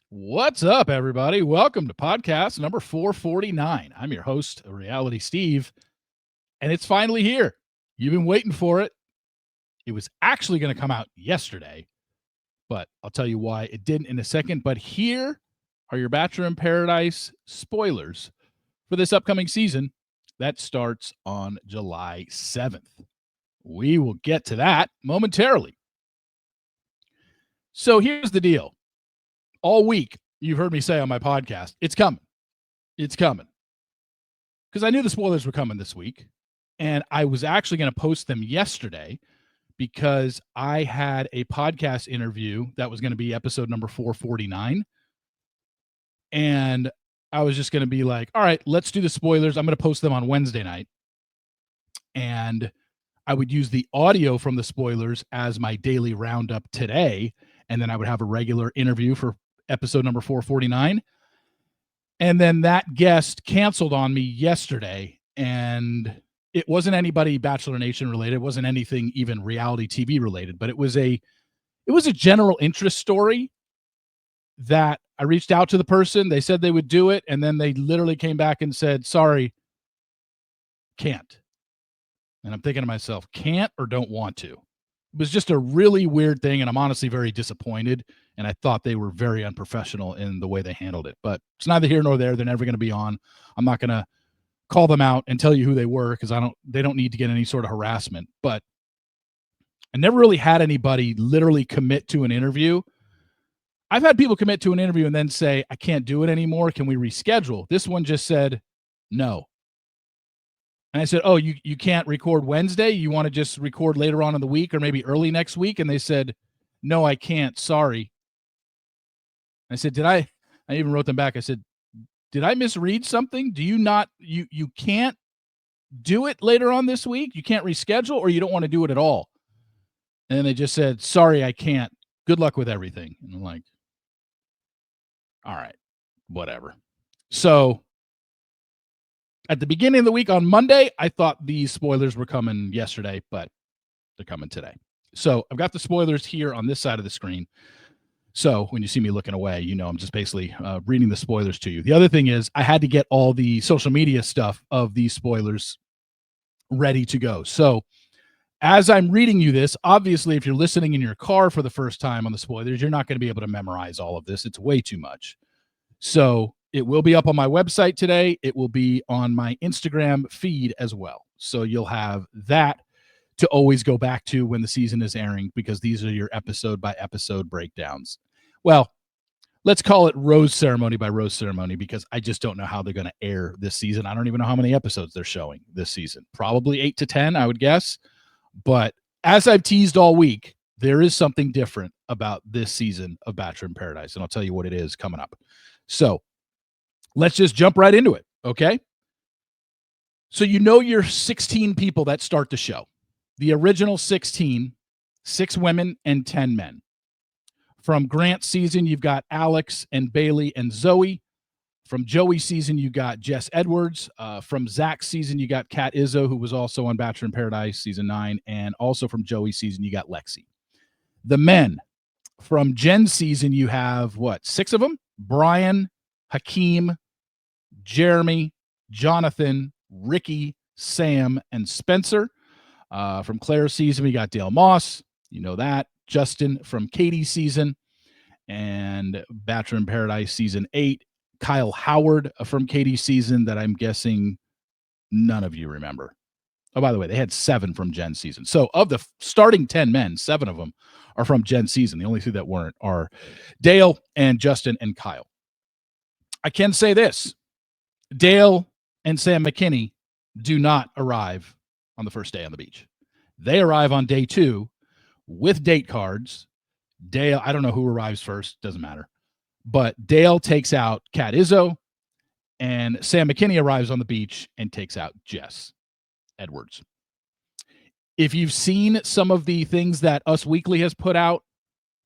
What's up, everybody? Welcome to podcast number 449. I'm your host, Reality Steve, and it's finally here. You've been waiting for it. It was actually going to come out yesterday, but I'll tell you why it didn't in a second. But here are your Bachelor in Paradise spoilers for this upcoming season that starts on July 7th. We will get to that momentarily. So here's the deal. All week, you've heard me say on my podcast, it's coming. It's coming. Because I knew the spoilers were coming this week. And I was actually going to post them yesterday because I had a podcast interview that was going to be episode number 449. And I was just going to be like, all right, let's do the spoilers. I'm going to post them on Wednesday night. And I would use the audio from the spoilers as my daily roundup today. And then I would have a regular interview for episode number 449. And then that guest canceled on me yesterday, and it wasn't anybody Bachelor Nation related. It wasn't anything even reality TV related, but it was a general interest story that I reached out to the person. They said they would do it, and then they literally came back and said, sorry, can't. And I'm thinking to myself, can't or don't want to. It was just a really weird thing, and I'm honestly very disappointed. And I thought they were very unprofessional in the way they handled it. But it's neither here nor there. They're never going to be on. I'm not going to call them out and tell you who they were because they don't need to get any sort of harassment. But I never really had anybody literally commit to an interview. I've had people commit to an interview and then say, I can't do it anymore. Can we reschedule? This one just said no. And I said, oh, you can't record Wednesday? You want to just record later on in the week or maybe early next week? And they said, no, I can't. Sorry. I said, I even wrote them back. I said, did I misread something? Do you not, you can't do it later on this week? You can't reschedule, or you don't want to do it at all? And they just said, sorry, I can't. Good luck with everything. And I'm like, all right, whatever. So at the beginning of the week on Monday, I thought these spoilers were coming yesterday, but they're coming today. So I've got the spoilers here on this side of the screen. So when you see me looking away, you know I'm just basically reading the spoilers to you. The other thing is I had to get all the social media stuff of these spoilers ready to go. So as I'm reading you this, obviously, if you're listening in your car for the first time on the spoilers, you're not going to be able to memorize all of this. It's way too much. So it will be up on my website today. It will be on my Instagram feed as well. So you'll have that to always go back to when the season is airing, because these are your episode by episode breakdowns. Well, let's call it rose ceremony by rose ceremony, because I just don't know how they're going to air this season. I don't even know how many episodes they're showing this season. Probably 8 to 10, I would guess. But as I've teased all week, there is something different about this season of Bachelor in Paradise, and I'll tell you what it is coming up. So let's just jump right into it, okay? So you know your 16 people that start the show. The original 16, 6 women and 10 men. From Grant's season, you've got Alex and Bailey and Zoe. From Joey's season, you got Jess Edwards. From Zach's season, you got Kat Izzo, who was also on Bachelor in Paradise season 9. And also from Joey's season, you got Lexi. The men. From Jen's season, you have, 6 of them? Brian, Hakeem, Jeremy, Jonathan, Ricky, Sam, and Spencer. From Claire's season, we got Dale Moss. You know that. Justin from Katie's season. And Bachelor in Paradise season 8. Kyle Howard from Katie's season that I'm guessing none of you remember. Oh, by the way, they had 7 from Jen's season. So of the starting 10 men, 7 of them are from Jen's season. The only 2 that weren't are Dale and Justin and Kyle. I can say this. Dale and Sam McKinney do not arrive on the first day on the beach. They arrive on day 2 with date cards. Dale, I don't know who arrives first. Doesn't matter. But Dale takes out Kat Izzo, and Sam McKinney arrives on the beach and takes out Jess Edwards. If you've seen some of the things that Us Weekly has put out,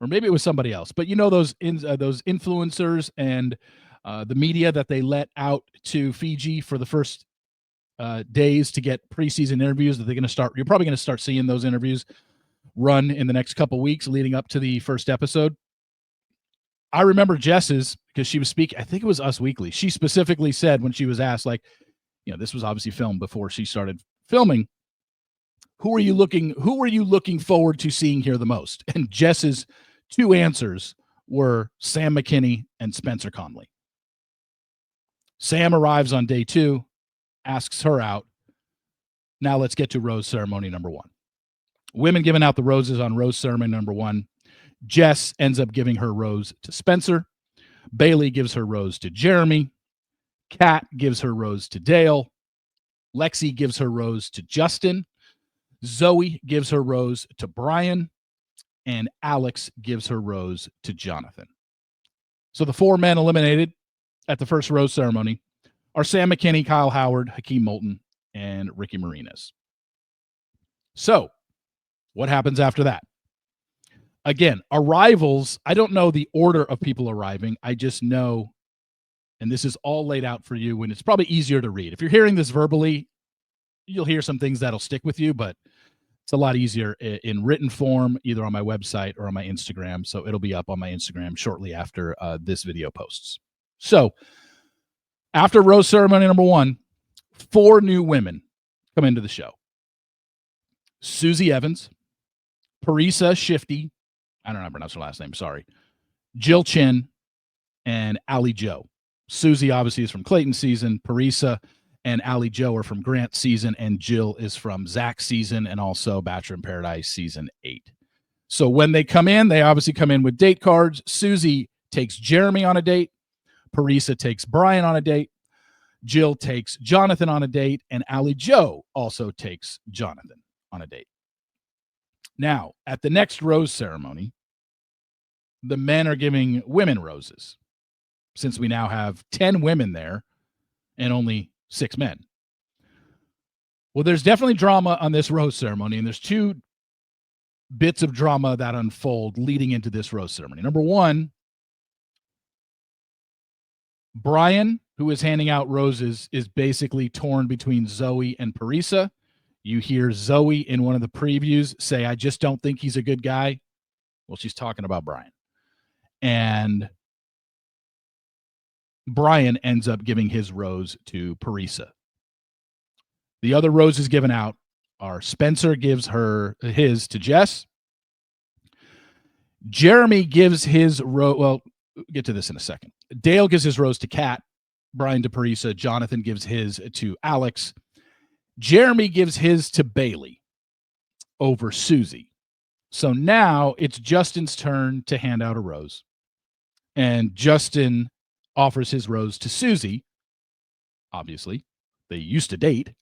or maybe it was somebody else, but you know those influencers and the media that they let out to Fiji for the first days to get preseason interviews that they're going to start. You're probably going to start seeing those interviews run in the next couple weeks leading up to the first episode. I remember Jess's, because she was speaking, I think it was Us Weekly. She specifically said when she was asked, like, this was obviously filmed before she started filming. Who are you looking forward to seeing here the most? And Jess's two answers were Sam McKinney and Spencer Conley. Sam arrives on day 2, asks her out. Now let's get to rose ceremony number 1. Women giving out the roses on rose ceremony number 1. Jess ends up giving her rose to Spencer. Bailey gives her rose to Jeremy. Kat gives her rose to Dale. Lexi gives her rose to Justin. Zoe gives her rose to Brian. And Alex gives her rose to Jonathan. So the 4 men eliminated at the first rose ceremony are Sam McKinney, Kyle Howard, Hakeem Moulton, and Ricky Marinas. So what happens after that? Again, arrivals, I don't know the order of people arriving. I just know, and this is all laid out for you, and it's probably easier to read. If you're hearing this verbally, you'll hear some things that'll stick with you, but it's a lot easier in written form, either on my website or on my Instagram. So it'll be up on my Instagram shortly after this video posts. So after rose ceremony number 1, 4 new women come into the show. Susie Evans, Parisa Shifty, I don't know how to pronounce her last name, sorry, Jill Chin, and Allie Joe. Susie obviously is from Clayton's season. Parisa and Allie Joe are from Grant's season, and Jill is from Zach's season and also Bachelor in Paradise season 8. So when they come in, they obviously come in with date cards. Susie takes Jeremy on a date. Parisa takes Brian on a date. Jill takes Jonathan on a date, and Allie Joe also takes Jonathan on a date. Now, at the next rose ceremony, the men are giving women roses, since we now have 10 women there and only 6 men. Well, there's definitely drama on this rose ceremony, and there's 2 bits of drama that unfold leading into this rose ceremony. Number 1, Brian, who is handing out roses, is basically torn between Zoe and Parisa. You hear Zoe in one of the previews say, I just don't think he's a good guy. Well, she's talking about Brian. And Brian ends up giving his rose to Parisa. The other roses given out are Spencer gives his to Jess. Jeremy gives his rose. Well, we'll get to this in a second. Dale gives his rose to Kat. Brian to Parisa. Jonathan gives his to Alex. Jeremy gives his to Bailey over Susie. So now it's Justin's turn to hand out a rose. And Justin offers his rose to Susie. Obviously, they used to date,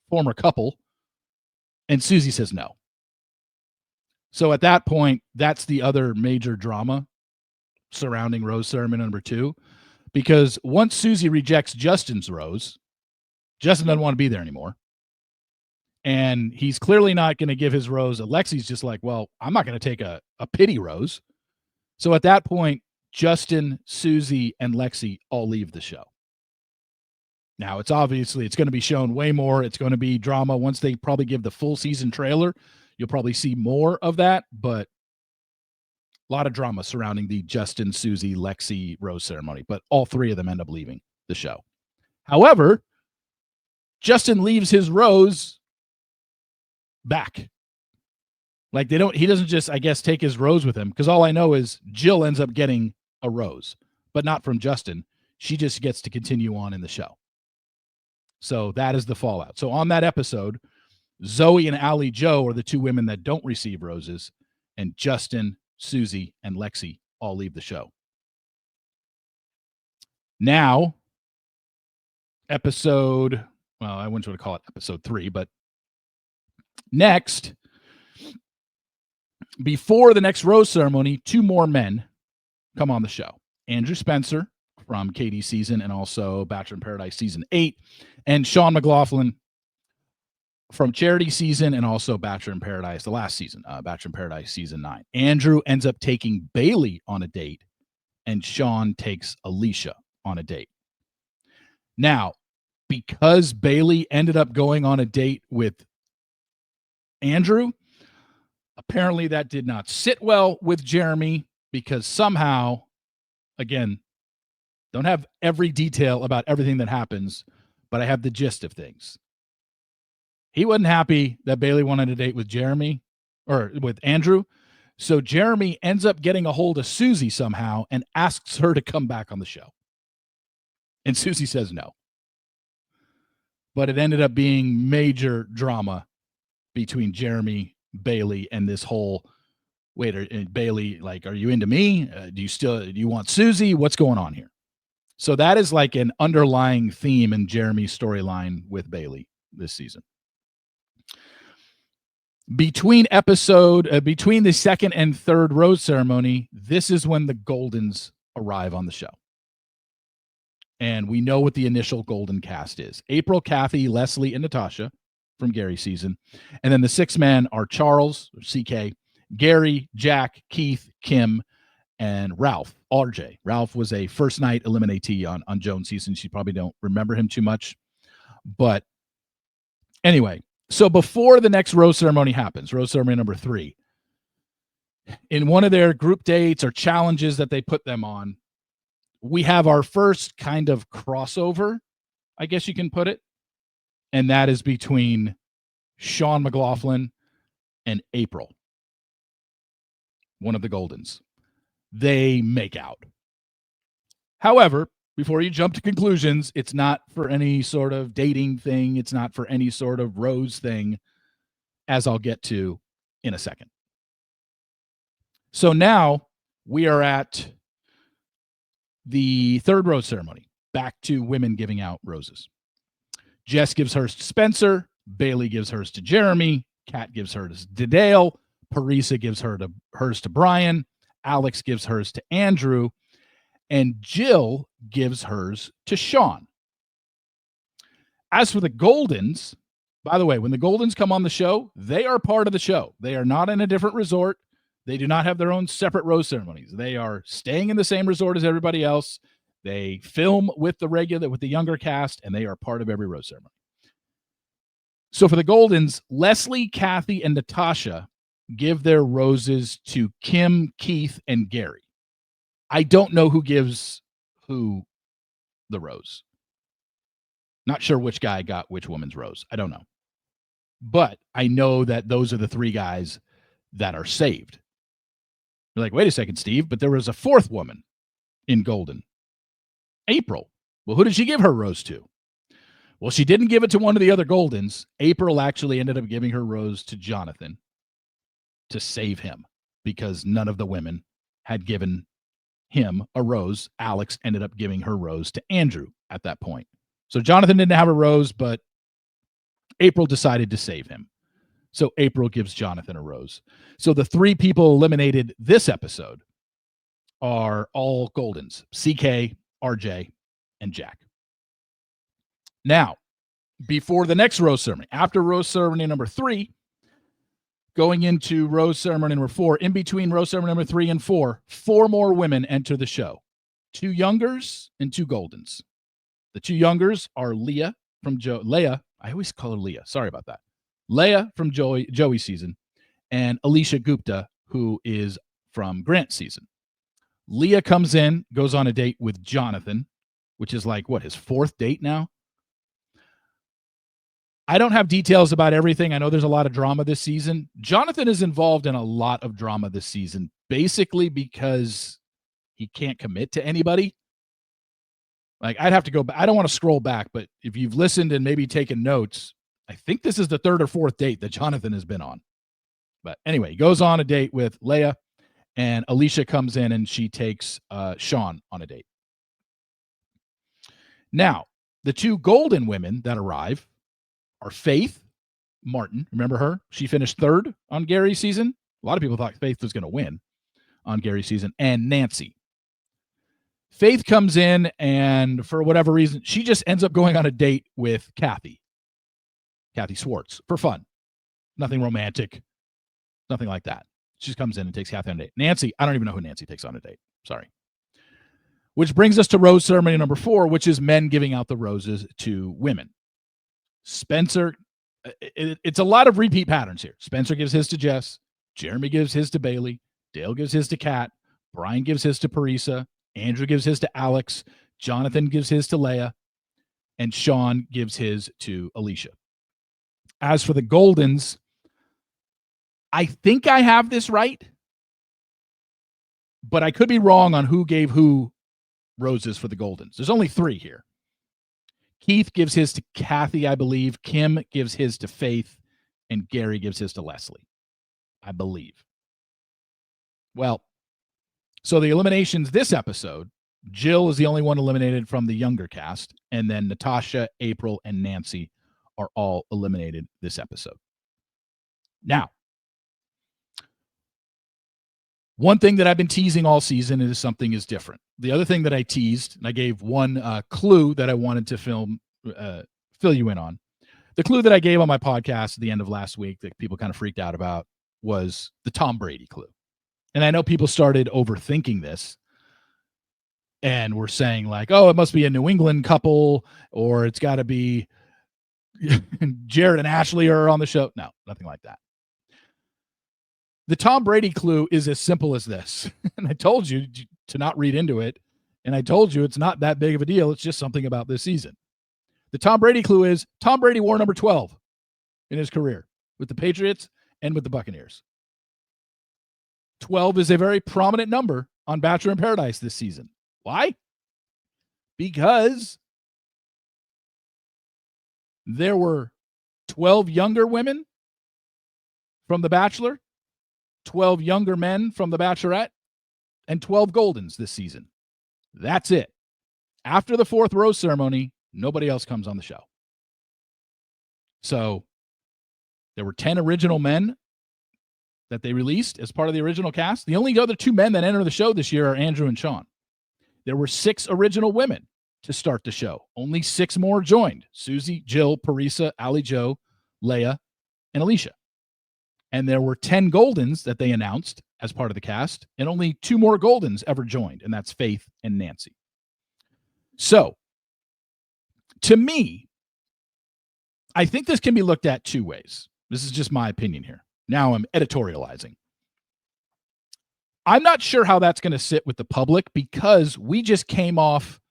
former couple. And Susie says no. So at that point, that's the other major drama surrounding rose ceremony number 2. Because once Susie rejects Justin's rose, Justin doesn't want to be there anymore. And he's clearly not going to give his rose. Alexi's just like, well, I'm not going to take a pity rose. So at that point, Justin, Susie, and Lexi all leave the show. Now, it's going to be shown way more. It's going to be drama. Once they probably give the full season trailer, you'll probably see more of that. But a lot of drama surrounding the Justin, Susie, Lexi rose ceremony. But all 3 of them end up leaving the show. However, Justin leaves his rose back. Like he doesn't just, I guess, take his rose with him, because all I know is Jill ends up getting a rose, but not from Justin. She just gets to continue on in the show. So that is the fallout. So on that episode, Zoe and Allie Joe are the 2 women that don't receive roses, and Justin, Susie, and Lexi all leave the show. Now, I wouldn't want to call it episode 3, but next, before the next rose ceremony, 2 more men come on the show. Andrew Spencer from Katie's season and also Bachelor in Paradise season 8, and Sean McLaughlin from Charity season and also Bachelor in Paradise, the last season, Bachelor in Paradise season 9. Andrew ends up taking Bailey on a date, and Sean takes Alicia on a date. Now, because Bailey ended up going on a date with Andrew, apparently that did not sit well with Jeremy, because somehow Again, don't have every detail about everything that happens, but I have the gist of things. He wasn't happy that Bailey wanted a date with Jeremy or with Andrew. So Jeremy ends up getting a hold of Susie somehow and asks her to come back on the show. And Susie says no. But it ended up being major drama between Jeremy, Bailey, and this whole, Bailey, like, are you into me? Do you want Susie? What's going on here? So that is like an underlying theme in Jeremy's storyline with Bailey this season. Between the second and third rose ceremony, this is when the Goldens arrive on the show. And we know what the initial Golden cast is. April, Kathy, Leslie, and Natasha from Gary's season. And then the six men are Charles, CK, Gary, Jack, Keith, Kim, and Ralph, RJ. Ralph was a first night eliminatee on Joan's season. You probably don't remember him too much. But anyway, so before the next rose ceremony happens, rose ceremony number 3, in one of their group dates or challenges that they put them on, we have our first kind of crossover, I guess you can put it. And that is between Sean McLaughlin and April, one of the Goldens. They make out. However, before you jump to conclusions, it's not for any sort of dating thing. It's not for any sort of rose thing, as I'll get to in a second. So now we are at the third rose ceremony, back to women giving out roses. Jess gives hers to Spencer. Bailey gives hers to Jeremy. Kat gives hers to Dale. Parisa gives hers to Brian. Alex gives hers to Andrew. And Jill gives hers to Sean. As for the Goldens, by the way, when the Goldens come on the show, they are part of the show. They are not in a different resort. They do not have their own separate rose ceremonies. They are staying in the same resort as everybody else. They film with the younger cast, and they are part of every rose ceremony. So for the Goldens, Leslie, Kathy, and Natasha give their roses to Kim, Keith, and Gary. I don't know who gives who the rose. Not sure which guy got which woman's rose. I don't know. But I know that those are the 3 guys that are saved. You're like, wait a second, Steve, but there was a 4th woman in Golden. April. Well, who did she give her rose to? Well, she didn't give it to one of the other Goldens. April actually ended up giving her rose to Jonathan to save him because none of the women had given him a rose. Alex ended up giving her rose to Andrew at that point. So Jonathan didn't have a rose, but April decided to save him. So April gives Jonathan a rose. So the 3 people eliminated this episode are all Goldens: CK, RJ, and Jack. Now, before the next rose ceremony, after rose ceremony number 3, going into rose ceremony number 4, in between rose ceremony number 3 and 4, 4 more women enter the show. 2 youngers and 2 Goldens. The 2 youngers are Leah from Leah. I always call her Leah. Sorry about that. Leah from Joey's season, and Alicia Gupta, who is from Grant's season. Leah comes in, goes on a date with Jonathan, which is like, his 4th date now? I don't have details about everything. I know there's a lot of drama this season. Jonathan is involved in a lot of drama this season, basically because he can't commit to anybody. Like, I'd have to go back. I don't want to scroll back, but if you've listened and maybe taken notes, I think this is the 3rd or 4th date that Jonathan has been on. But anyway, he goes on a date with Leah, and Alicia comes in and she takes Sean on a date. Now, the 2 Golden women that arrive are Faith Martin. Remember her? She finished 3rd on Gary's season. A lot of people thought Faith was going to win on Gary's season. And Nancy. Faith comes in, and for whatever reason, she just ends up going on a date with Kathy Swartz, for fun. Nothing romantic, nothing like that. She just comes in and takes Kathy on a date. Nancy, I don't even know who Nancy takes on a date. Sorry. Which brings us to rose ceremony number 4, which is men giving out the roses to women. Spencer, it's a lot of repeat patterns here. Spencer gives his to Jess. Jeremy gives his to Bailey. Dale gives his to Kat. Brian gives his to Parisa. Andrew gives his to Alex, Jonathan gives his to Leia, and Sean gives his to Alicia. As for the Goldens, I think I have this right, but I could be wrong on who gave who roses for the Goldens. There's only 3 here. Keith gives his to Kathy, I believe. Kim gives his to Faith, and Gary gives his to Leslie, I believe. Well, so the eliminations this episode, Jill is the only one eliminated from the younger cast, and then Natasha, April, and Nancy are all eliminated this episode. Now, one thing that I've been teasing all season is something is different. The other thing that I teased, and I gave one clue that I wanted to fill you in on. The clue that I gave on my podcast at the end of last week that people kind of freaked out about was the Tom Brady clue. And I know people started overthinking this and were saying like, oh, it must be a New England couple, or it's got to be Jared and Ashley are on the show. No, nothing like that. The Tom Brady clue is as simple as this. And I told you to not read into it. And I told you it's not that big of a deal. It's just something about this season. The Tom Brady clue is Tom Brady wore number 12 in his career with the Patriots and with the Buccaneers. 12 is a very prominent number on Bachelor in Paradise this season. Why? Because there were 12 younger women from The Bachelor, 12 younger men from The Bachelorette, and 12 Goldens this season. That's it. After the 4th rose ceremony, nobody else comes on the show. So there were 10 original men that they released as part of the original cast. The only other 2 men that enter the show this year are Andrew and Sean. There were 6 original women to start the show. Only 6 more joined. Susie, Jill, Parisa, Allie Jo, Leia, and Alicia. And there were 10 Goldens that they announced as part of the cast, and only 2 more Goldens ever joined, and that's Faith and Nancy. So, to me, I think this can be looked at 2 ways. This is just my opinion here. Now I'm editorializing. I'm not sure how that's going to sit with the public because we just came off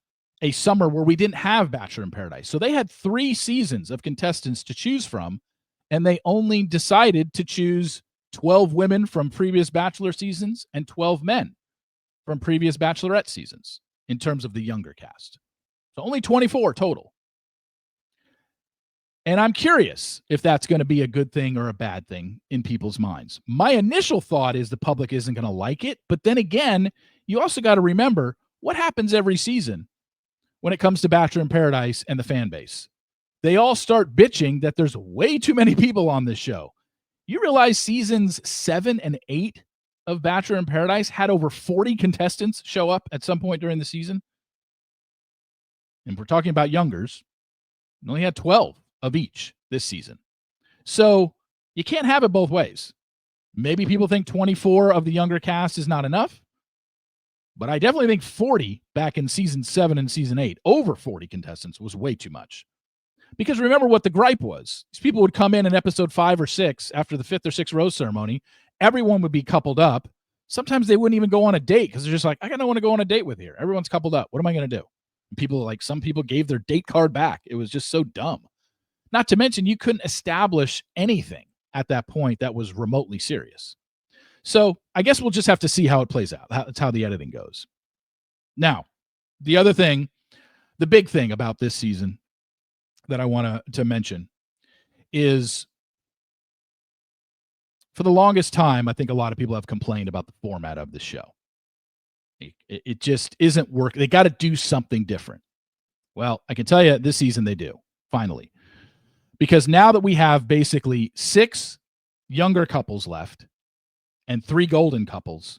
a summer where we didn't have Bachelor in Paradise. So they had 3 seasons of contestants to choose from, and they only decided to choose 12 women from previous Bachelor seasons and 12 men from previous Bachelorette seasons in terms of the younger cast. So only 24 total. And I'm curious if that's going to be a good thing or a bad thing in people's minds. My initial thought is the public isn't going to like it. But then again, you also got to remember what happens every season when it comes to Bachelor in Paradise and the fan base. They all start bitching that there's way too many people on this show. You realize seasons 7 and 8 of Bachelor in Paradise had over 40 contestants show up at some point during the season? And if we're talking about youngers, we only had 12 of each this season. So you can't have it both ways. Maybe people think 24 of the younger cast is not enough, but I definitely think 40 back in season 7 and season 8, over 40 contestants was way too much. Because remember what the gripe was. These people would come in episode 5 or 6 after the 5th or 6th rose ceremony. Everyone would be coupled up. Sometimes they wouldn't even go on a date because they're just like, I don't want to go on a date with here. Everyone's coupled up. What am I going to do? And some people gave their date card back. It was just so dumb. Not to mention, you couldn't establish anything at that point that was remotely serious. So I guess we'll just have to see how it plays out. That's how the editing goes. Now, the other thing, the big thing about this season that I want to mention is for the longest time, I think a lot of people have complained about the format of the show. It just isn't working. They got to do something different. Well, I can tell you this season they do, finally. Because now that we have basically 6 younger couples left and 3 golden couples,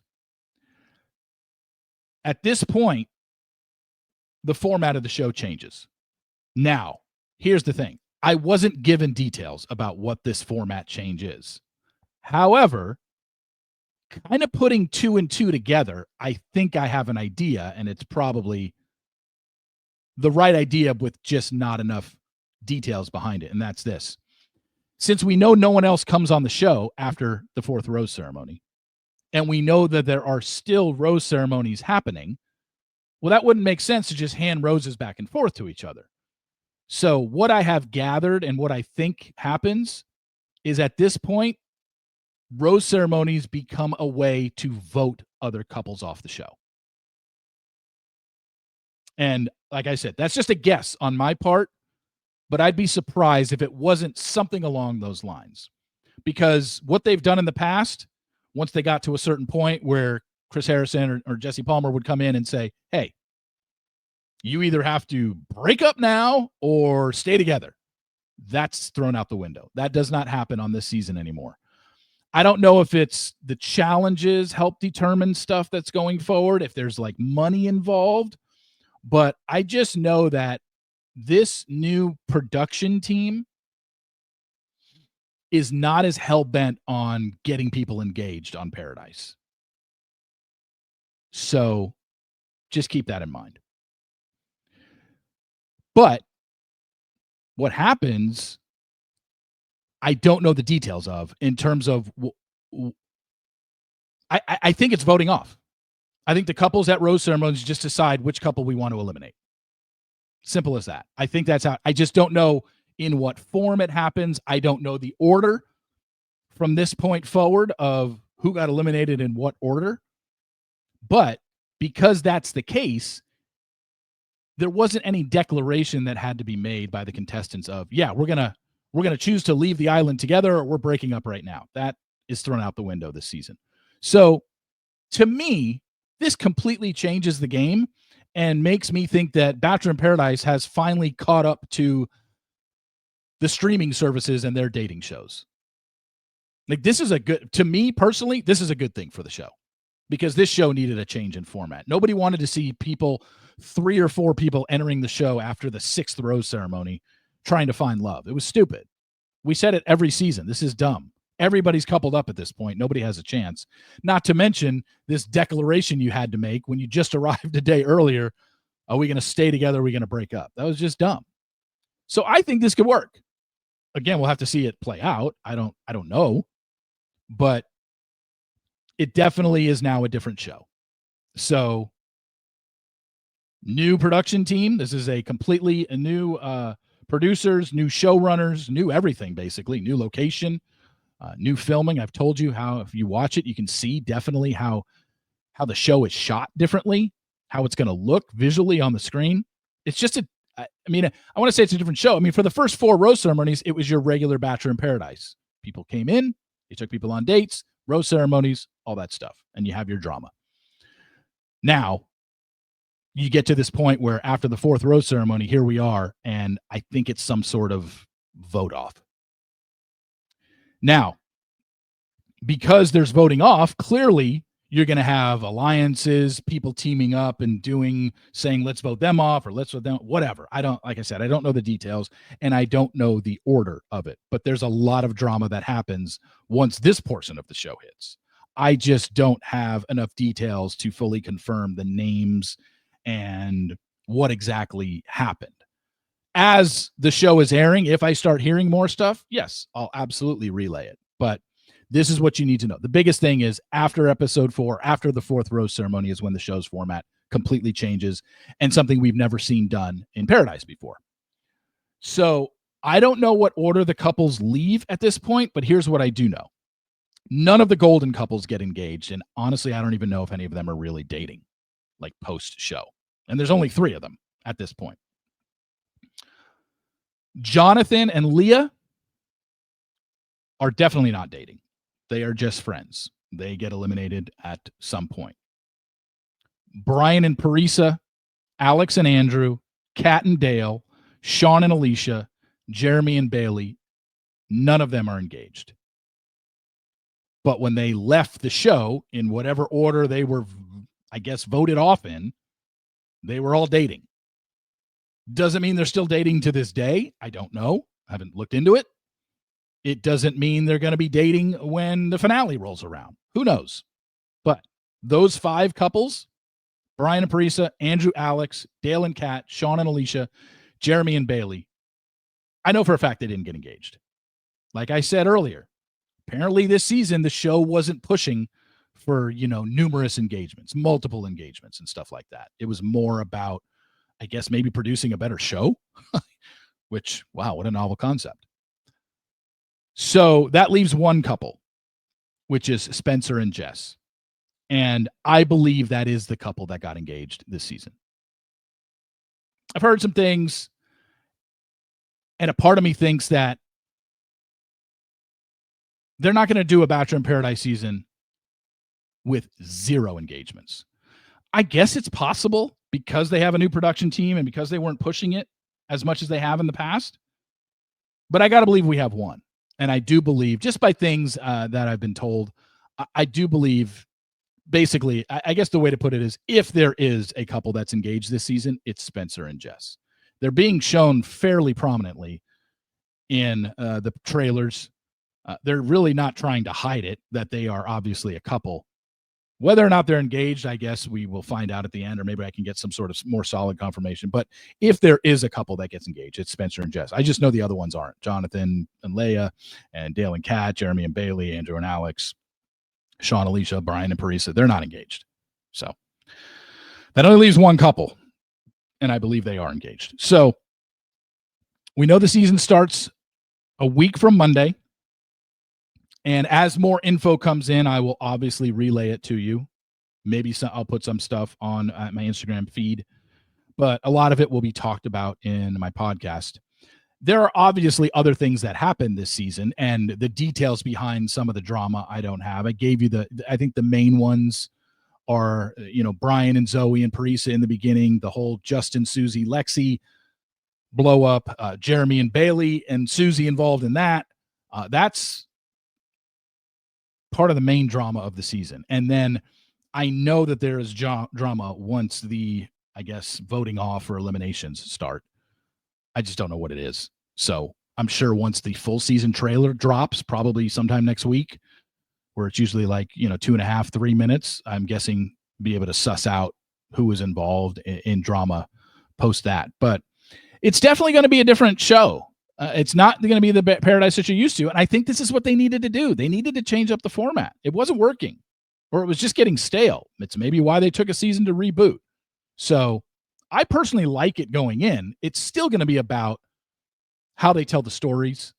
at this point, the format of the show changes. Now, here's the thing. I wasn't given details about what this format change is. However, kind of putting 2 and 2 together, I think I have an idea, and it's probably the right idea with just not enough details behind it, and that's this. Since we know no one else comes on the show after the 4th rose ceremony, and we know that there are still rose ceremonies happening, Well, that wouldn't make sense to just hand roses back and forth to each other. So what I have gathered and what I think happens is at this point, rose ceremonies become a way to vote other couples off the show. And like I said, that's just a guess on my part, but I'd be surprised if it wasn't something along those lines. Because what they've done in the past, once they got to a certain point where Chris Harrison or Jesse Palmer would come in and say, hey, you either have to break up now or stay together. That's thrown out the window. That does not happen on this season anymore. I don't know if it's the challenges help determine stuff that's going forward, if there's like money involved, but I just know that this new production team is not as hell-bent on getting people engaged on Paradise. So just keep that in mind. But what happens, I don't know the details of in terms of I think it's voting off. I think the couples at rose ceremonies just decide which couple we want to eliminate. Simple as that. I think that's how. I just don't know in what form it happens. I don't know the order from this point forward of who got eliminated in what order. But because that's the case, there wasn't any declaration that had to be made by the contestants of, yeah, we're gonna choose to leave the island together or we're breaking up right now. That is thrown out the window this season. So to me, this completely changes the game and makes me think that Bachelor in Paradise has finally caught up to the streaming services and their dating shows. Like, this is to me personally, this is a good thing for the show because this show needed a change in format. Nobody wanted to see 3 or 4 people entering the show after the 6th rose ceremony trying to find love. It was stupid. We said it every season. This is dumb. Everybody's coupled up at this point. Nobody has a chance. Not to mention this declaration you had to make when you just arrived a day earlier. Are we going to stay together? Are we going to break up? That was just dumb. So I think this could work. Again, we'll have to see it play out. I don't know, but it definitely is now a different show. So new production team. This is a completely new producers, new showrunners, new everything, basically new location. New filming. I've told you how, if you watch it, you can see definitely how the show is shot differently, how it's going to look visually on the screen. It's just I want to say it's a different show. I mean, for the first 4 rose ceremonies, it was your regular Bachelor in Paradise. People came in, they took people on dates, rose ceremonies, all that stuff, and you have your drama. Now, you get to this point where after the 4th rose ceremony, here we are, and I think it's some sort of vote off. Now, because there's voting off, clearly you're going to have alliances, people teaming up and saying, let's vote them off or let's vote them, whatever. Like I said, I don't know the details and I don't know the order of it, but there's a lot of drama that happens once this portion of the show hits. I just don't have enough details to fully confirm the names and what exactly happened. As the show is airing, if I start hearing more stuff, yes, I'll absolutely relay it. But this is what you need to know. The biggest thing is after episode 4, after the 4th rose ceremony is when the show's format completely changes and something we've never seen done in Paradise before. So I don't know what order the couples leave at this point, but here's what I do know. None of the golden couples get engaged. And honestly, I don't even know if any of them are really dating, like post-show. And there's only 3 of them at this point. Jonathan and Leah are definitely not dating. They are just friends. They get eliminated at some point. Brian and Parisa, Alex and Andrew, Kat and Dale, Sean and Alicia, Jeremy and Bailey, none of them are engaged. But when they left the show, in whatever order they were, I guess, voted off in, they were all dating. Doesn't mean they're still dating to this day. I don't know. I haven't looked into it. It doesn't mean they're going to be dating when the finale rolls around. Who knows? But those 5 couples, Brian and Parisa, Andrew, Alex, Dale and Kat, Sean and Alicia, Jeremy and Bailey, I know for a fact they didn't get engaged. Like I said earlier, apparently this season, the show wasn't pushing for, numerous engagements, multiple engagements and stuff like that. It was more about, I guess, maybe producing a better show, which, wow, what a novel concept. So that leaves one couple, which is Spencer and Jess. And I believe that is the couple that got engaged this season. I've heard some things, and a part of me thinks that they're not going to do a Bachelor in Paradise season with 0 engagements. I guess it's possible because they have a new production team and because they weren't pushing it as much as they have in the past. But I got to believe we have one. And I do believe, just by things that I've been told, I do believe, basically, I guess the way to put it is, if there is a couple that's engaged this season, it's Spencer and Jess. They're being shown fairly prominently in the trailers. They're really not trying to hide it, that they are obviously a couple. Whether or not they're engaged, I guess we will find out at the end, or maybe I can get some sort of more solid confirmation. But if there is a couple that gets engaged, it's Spencer and Jess. I just know the other ones aren't. Jonathan and Leia, and Dale and Kat, Jeremy and Bailey, Andrew and Alex, Sean, Alicia, Brian and Parisa. They're not engaged. So that only leaves one couple, and I believe they are engaged. So we know the season starts a week from Monday. And as more info comes in, I will obviously relay it to you. Maybe I'll put some stuff on my Instagram feed, but a lot of it will be talked about in my podcast. There are obviously other things that happened this season, and the details behind some of the drama I don't have. I gave you I think the main ones are, Brian and Zoe and Parisa in the beginning, the whole Justin, Susie, Lexi blow up, Jeremy and Bailey and Susie involved in that. That's part of the main drama of the season. And then I know that there is drama once the, I guess, voting off or eliminations start. I just don't know what it is. So I'm sure once the full season trailer drops, probably sometime next week, where it's usually like, 2.5, 3 minutes, I'm guessing be able to suss out who is involved in drama post that. But it's definitely going to be a different show. It's not going to be the Paradise that you're used to. And I think this is what they needed to do. They needed to change up the format. It wasn't working, or it was just getting stale. It's maybe why they took a season to reboot. So I personally like it going in. It's still going to be about how they tell the stories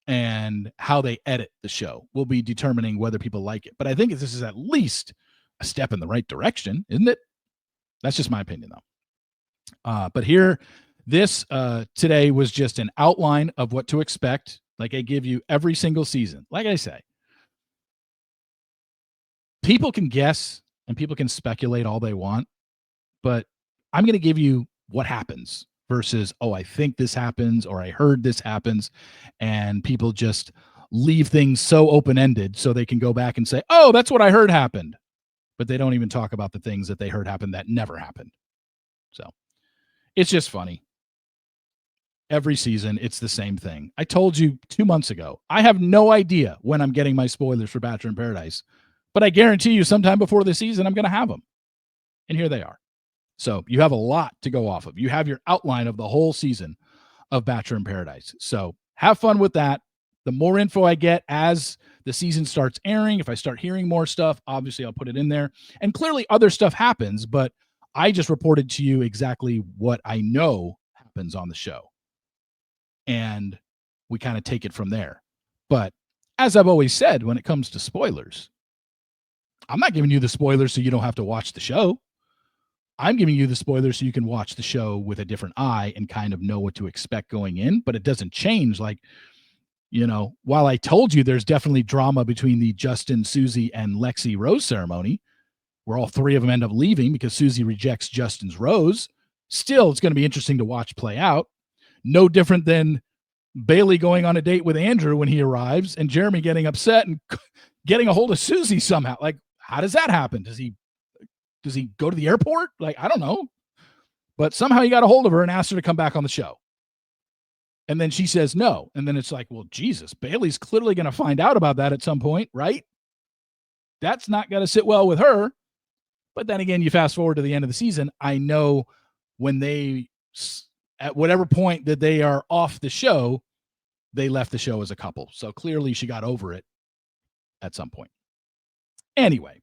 and how they edit the show will be determining whether people like it. But I think this is at least a step in the right direction, isn't it? That's just my opinion, though. But here, this today was just an outline of what to expect, like I give you every single season. Like I say, people can guess and people can speculate all they want, but I'm going to give you what happens versus, oh, I think this happens, or I heard this happens, and people just leave things so open-ended so they can go back and say, oh, that's what I heard happened. But they don't even talk about the things that they heard happen that never happened. So it's just funny. Every season, it's the same thing. I told you 2 months ago, I have no idea when I'm getting my spoilers for Bachelor in Paradise, but I guarantee you sometime before the season, I'm going to have them. And here they are. So you have a lot to go off of. You have your outline of the whole season of Bachelor in Paradise. So have fun with that. The more info I get as the season starts airing, if I start hearing more stuff, obviously I'll put it in there. And clearly other stuff happens, but I just reported to you exactly what I know happens on the show. And we kind of take it from there. But as I've always said, when it comes to spoilers, I'm not giving you the spoilers so you don't have to watch the show. I'm giving you the spoilers so you can watch the show with a different eye and kind of know what to expect going in, but it doesn't change. Like, while I told you there's definitely drama between the Justin, Susie, and Lexi rose ceremony, where all three of them end up leaving because Susie rejects Justin's rose, still, it's going to be interesting to watch play out. No different than Bailey going on a date with Andrew when he arrives and Jeremy getting upset and getting a hold of Susie somehow. Like, how does that happen? Does he go to the airport? Like, I don't know. But somehow he got a hold of her and asked her to come back on the show. And then she says no. And then it's like, well, Jesus, Bailey's clearly going to find out about that at some point, right? That's not going to sit well with her. But then again, you fast forward to the end of the season. I know when they, at whatever point that they are off the show, they left the show as a couple. So clearly she got over it at some point. Anyway,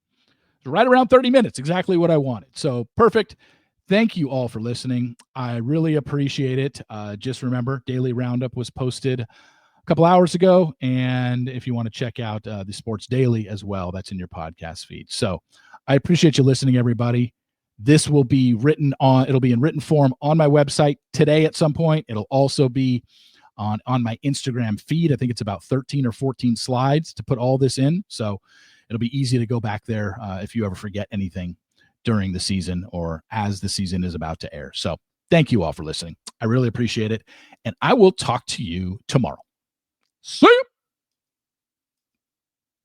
right around 30 minutes, exactly what I wanted. So perfect. Thank you all for listening. I really appreciate it. Just remember, Daily Roundup was posted a couple hours ago. And if you want to check out the Sports Daily as well, that's in your podcast feed. So I appreciate you listening, everybody. This will be it'll be in written form on my website today at some point. It'll also be on my Instagram feed. I think it's about 13 or 14 slides to put all this in. So it'll be easy to go back there if you ever forget anything during the season or as the season is about to air. So thank you all for listening. I really appreciate it. And I will talk to you tomorrow. See you.